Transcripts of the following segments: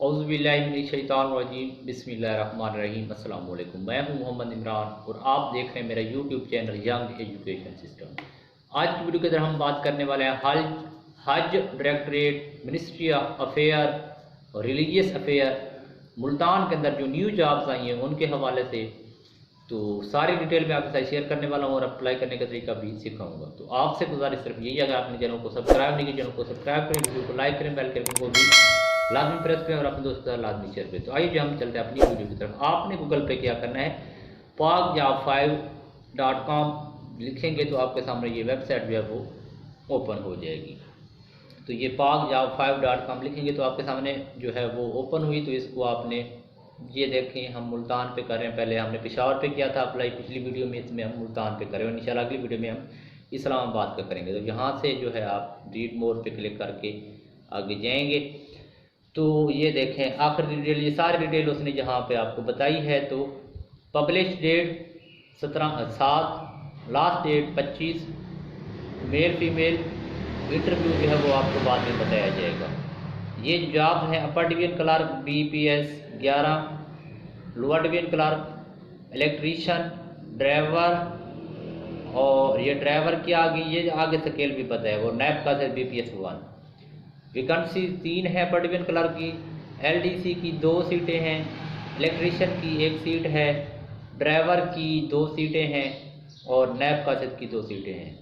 औज़ुबिल्लाहिमिनश्शैतानिर्रजीम बिस्मिल्लाहिर्रहमानिर्रहीम अस्सलाम वालेकुम। मैं हूं मोहम्मद इमरान और आप देख रहे हैं मेरा YouTube channel young education system. आज की वीडियो के अंदर हम बात करने वाले हैं हज डायरेक्टरेट, मिनिस्ट्री ऑफ अफेयर और रिलीजियस अफेयर मुल्तान के अंदर जो न्यू जॉब्स आई हैं उनके हवाले से। तो सारी डिटेल मैं आपके साथ शेयर करने वाला हूँ और अप्लाई करने का तरीका भी सिखाऊंगा। तो आपसे गुजारिश सिर्फ यही है, अगर आपने चैनल को सब्सक्राइब नहीं किया, चैनल को सब्सक्राइब करें, वीडियो को लाइक करें, बेल के आइकन को भी लाजमी प्रेस करें और अपने दोस्तों के साथ लाजमी शेयर करें। तो आइए जो हम चलते हैं अपनी वीडियो की तरफ। आपने गूगल पे क्या करना है, pakjob5.com लिखेंगे तो आपके सामने ये वेबसाइट जो है वो ओपन हो जाएगी। तो ये pakjob5.com लिखेंगे तो आपके सामने जो है वो ओपन हुई। तो इसको आपने ये देखें, हम मुल्तान पे कर रहे हैं। पहले हमने पेशावर पे किया था अप्लाई पिछली वीडियो में, इसमें हम मुल्तान पे करें और इंशाल्लाह अगली वीडियो में हम इस्लामाबाद का करेंगे। तो यहाँ से जो है आप रीड मोर पे क्लिक करके आगे जाएंगे तो ये देखें आखिर डिटेल, ये सारी डिटेल उसने जहाँ पे आपको बताई है। तो publish date 17/7, last date 25, male female, interview जो है वो आपको बाद में बताया जाएगा। ये जॉब हैं upper division clerk BPS 11, lower division clerk, electrician, driver, और ये ड्राइवर की आगे ये आगे स्केल भी पता है वो नैब का है BPS 1। वैकेंसी 3 है अपर डिवीजन क्लर्क की, LDC की 2 सीटें हैं, इलेक्ट्रीशियन की 1 सीट है, ड्राइवर की 2 सीटें हैं और नैब कासिद की 2 सीटें हैं।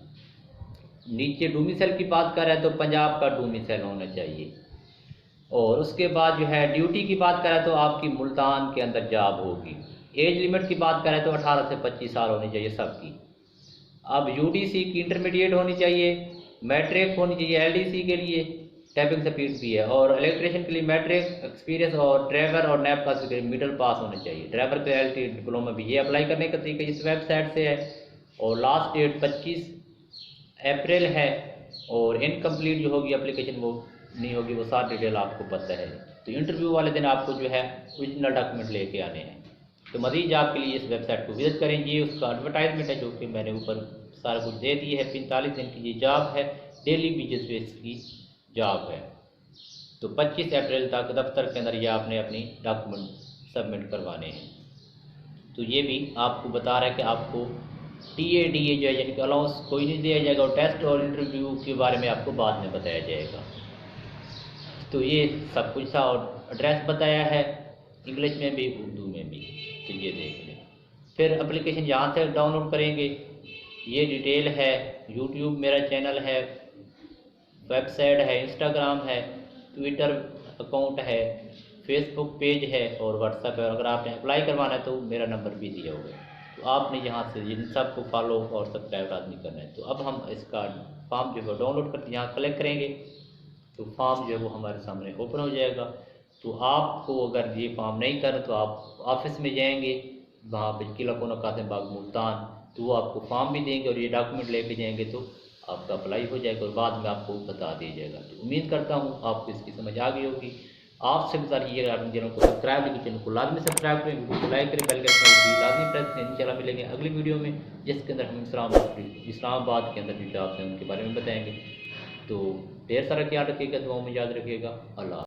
नीचे डोमिसाइल की बात करें तो पंजाब का डोमिसाइल होना चाहिए। और उसके बाद जो है ड्यूटी की बात करें तो आपकी मुल्तान के अंदर जॉब होगी। एज लिमिट की बात करें तो 18 से 25 साल होनी चाहिए सबकी। अब UDC की इंटरमीडिएट होनी चाहिए, मैट्रिक होनी चाहिए LDC के लिए, टाइपिंग स्पीड भी है, और इलेक्ट्रिशियन के लिए मैट्रिक एक्सपीरियंस, और ड्राइवर और नैब का के लिए मिडिल पास होने चाहिए। ड्राइवर के LT डिप्लोमा भी। ये अप्लाई करने का तरीका इस वेबसाइट से है और लास्ट डेट 25 अप्रैल है। और इनकम्प्लीट जो होगी एप्लीकेशन वो नहीं होगी, वो सारी डिटेल आपको पता है। तो इंटरव्यू वाले दिन आपको जो है ओरिजिनल डॉक्यूमेंट लेके आने हैं। तो मज़ीद आपके लिए इस वेबसाइट को विजिट करें। ये उसका एडवर्टाइजमेंट है जो कि मैंने ऊपर सारा कुछ दे दिया है। 45 दिन की ये जॉब है, डेली बेसिस की जॉब है। तो 25 अप्रैल तक दफ्तर के अंदर ये आपने अपनी डॉक्यूमेंट सबमिट करवाने हैं। तो ये भी आपको बता रहा है कि आपको TADA जो है यानी कि अलाउंस कोई नहीं दिया जाएगा, और टेस्ट और इंटरव्यू के बारे में आपको बाद में बताया जाएगा। तो ये सब कुछ था और एड्रेस बताया है इंग्लिश में भी उर्दू में भी। तो ये देख लें। फिर एप्लीकेशन यहाँ से डाउनलोड करेंगे। ये डिटेल है, यूट्यूब मेरा चैनल है, वेबसाइट है, इंस्टाग्राम है, ट्विटर अकाउंट है, फेसबुक पेज है और व्हाट्सएप है। अगर आपने अप्लाई करवाना है तो मेरा नंबर भी दिया हुआ है। तो आपने यहाँ से इन सबको फॉलो और सब्सक्राइब आदमी करना है। तो अब हम इसका फॉर्म जो है डाउनलोड करके यहाँ क्लिक करेंगे तो फॉर्म जो है वो हमारे सामने ओपन हो जाएगा। तो आपको अगर ये फॉर्म नहीं करना तो आप ऑफिस में जाएंगे, वहाँ पर किला कोना कासिम बाग मुल्तान, तो वो आपको फॉर्म भी देंगे और ये डॉक्यूमेंट लेके जाएंगे तो आपका अप्लाई हो जाएगा और बाद में आपको बता दिया जाएगा। तो उम्मीद करता हूँ आपको इसकी समझ आ गई होगी। आपसे गुजारिश अपने चैनल को सब्सक्राइब नहीं, चैनल को लाजमी सब्सक्राइब करें, वीडियो को लाइक करें, बेल के आइकन को लाजमी प्रेस करें। इंशाल्लाह मिलेंगे अगली वीडियो में जिसके अंदर हम इस्लामाबाद के अंदर जो जॉब्स हैं उनके बारे में बताएंगे। तो ढेर सारा ख्याल रखिएगा, दुआओं में याद रखिएगा। अल्लाह।